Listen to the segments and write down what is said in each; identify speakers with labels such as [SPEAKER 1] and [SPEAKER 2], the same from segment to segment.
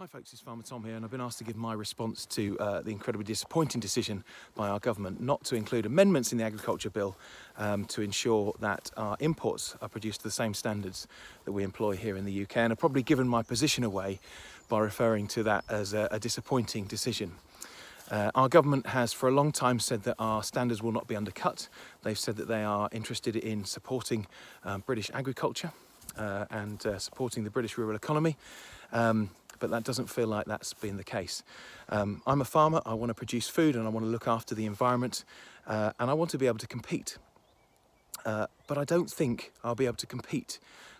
[SPEAKER 1] Hi folks, it's Farmer Tom here, and I've been asked to give my response to the incredibly disappointing decision by our government not to include amendments in the agriculture bill to ensure that our imports are produced to the same standards that we employ here in the UK, and I've probably given my position away by referring to that as a disappointing decision. Our government has for a long time said that our standards will not be undercut. They've said that they are interested in supporting British agriculture and supporting the British rural economy. But that doesn't feel like that's been the case. I'm a farmer, I want to produce food and I want to look after the environment and I want to be able to compete. But I don't think I'll be able to compete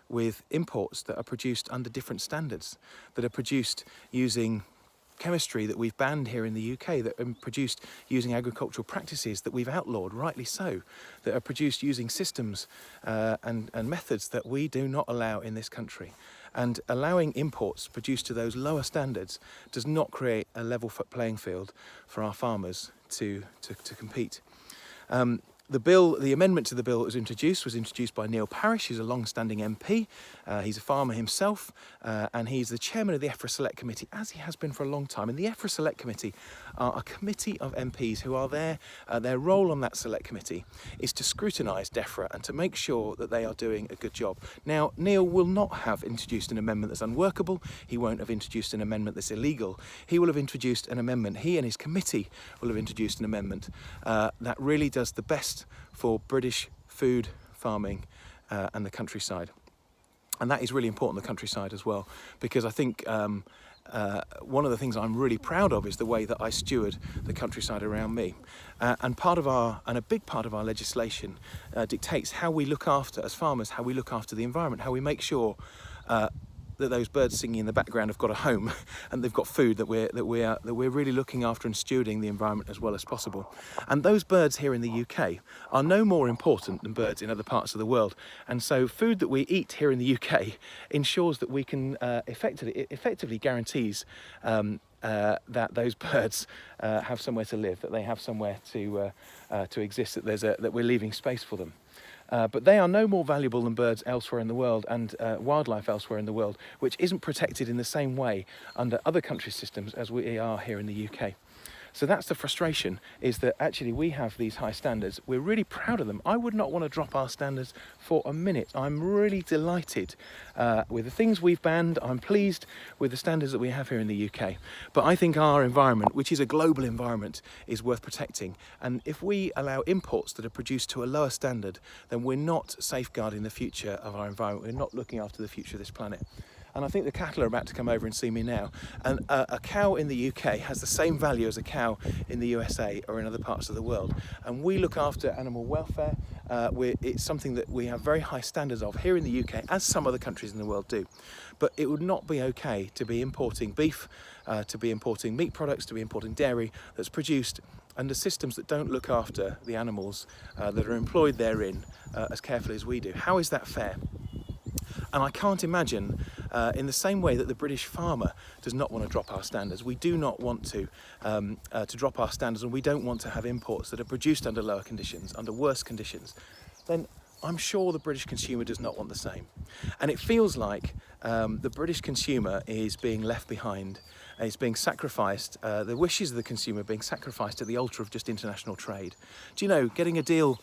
[SPEAKER 1] with imports that are produced under different standards, that are produced using chemistry that we've banned here in the UK, that are produced using agricultural practices that we've outlawed, rightly so, that are produced using systems and methods that we do not allow in this country. And allowing imports produced to those lower standards does not create a level playing field for our farmers to compete. The amendment to the bill that was introduced by Neil Parish, who's a long-standing MP. He's a farmer himself, and he's the chairman of the EFRA Select Committee, as he has been for a long time. And the EFRA Select Committee are a committee of MPs who are there. Their role on that Select Committee is to scrutinise DEFRA and to make sure that they are doing a good job. Now, Neil will not have introduced an amendment that's unworkable. He won't have introduced an amendment that's illegal. He will have introduced an amendment, he and his committee will have introduced an amendment that really does the best for British food farming and the countryside. And that is really important, the countryside as well, because I think one of the things I'm really proud of is the way that I steward the countryside around me. And a big part of our legislation dictates how we look after, as farmers, how we look after the environment, how we make sure that those birds singing in the background have got a home and they've got food, that we're really looking after and stewarding the environment as well as possible. And those birds here in the UK are no more important than birds in other parts of the world. And so food that we eat here in the UK ensures that we can effectively guarantees that those birds have somewhere to live, that they have somewhere to exist, that we're leaving space for them. But they are no more valuable than birds elsewhere in the world and wildlife elsewhere in the world, which isn't protected in the same way under other countries' systems as we are here in the UK. So that's the frustration, is that actually we have these high standards. We're really proud of them. I would not want to drop our standards for a minute. I'm really delighted with the things we've banned. I'm pleased with the standards that we have here in the UK. But I think our environment, which is a global environment, is worth protecting. And if we allow imports that are produced to a lower standard, then we're not safeguarding the future of our environment. We're not looking after the future of this planet. And I think the cattle are about to come over and see me now. And a cow in the UK has the same value as a cow in the USA or in other parts of the world. And we look after animal welfare. It's something that we have very high standards of here in the UK, as some other countries in the world do. But it would not be okay to be importing beef, to be importing meat products, to be importing dairy that's produced under systems that don't look after the animals that are employed therein as carefully as we do. How is that fair? And I can't imagine, in the same way that the British farmer does not want to drop our standards, we do not want to drop our standards, and we don't want to have imports that are produced under lower conditions, under worse conditions, then I'm sure the British consumer does not want the same. And it feels like the British consumer is being left behind, is being sacrificed, the wishes of the consumer being sacrificed at the altar of just international trade. Do you know, getting a deal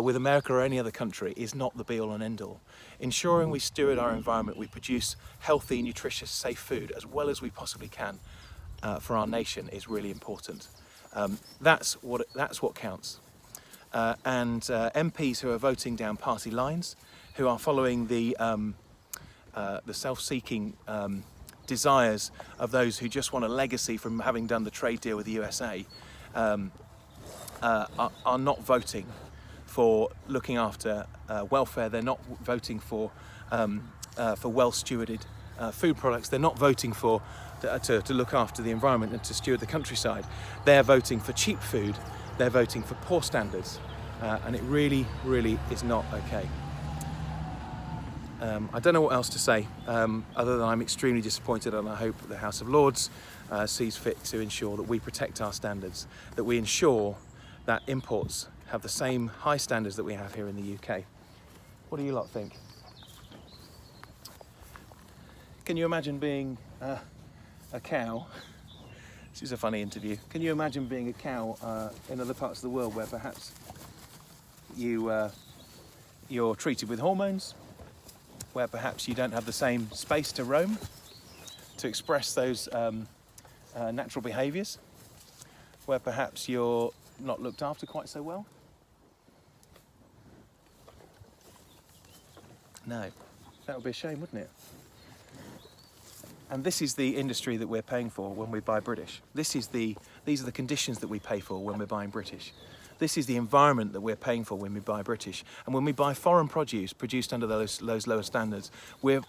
[SPEAKER 1] with America or any other country is not the be-all and end-all. Ensuring we steward our environment, we produce healthy, nutritious, safe food as well as we possibly can for our nation is really important. That's what counts. And MPs who are voting down party lines, who are following the self-seeking desires of those who just want a legacy from having done the trade deal with the USA, are not voting for looking after welfare. They're not voting for well-stewarded food products. They're not voting for to look after the environment and to steward the countryside. They're voting for cheap food. They're voting for poor standards, and it really, really is not okay. I don't know what else to say, other than I'm extremely disappointed, and I hope the House of Lords sees fit to ensure that we protect our standards, that we ensure that imports have the same high standards that we have here in the UK. What do you lot think? Can you imagine being a cow. This is a funny interview. Can you imagine being a cow in other parts of the world where perhaps you're treated with hormones, where perhaps you don't have the same space to roam, to express those natural behaviours, where perhaps you're not looked after quite so well? No, that would be a shame, wouldn't it? And this is the industry that we're paying for when we buy British. These are the conditions that we pay for when we're buying British. This is the environment that we're paying for when we buy British. And when we buy foreign produce produced under those lower standards, we're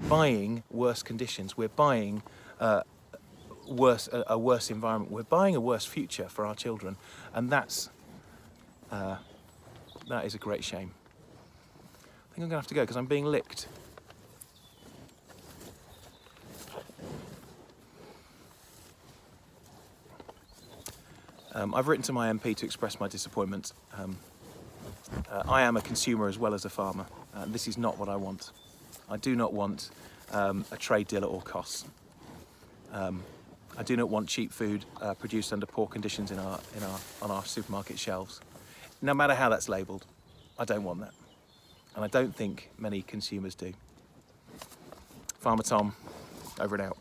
[SPEAKER 1] buying worse conditions. We're buying a worse environment. We're buying a worse future for our children, and that is a great shame. I think I'm gonna have to go because I'm being licked. I've written to my MP to express my disappointment. I am a consumer as well as a farmer, and this is not what I want. I do not want a trade deal at all costs. I do not want cheap food produced under poor conditions on our supermarket shelves. No matter how that's labelled, I don't want that. And I don't think many consumers do. Farmer Tom, over and out.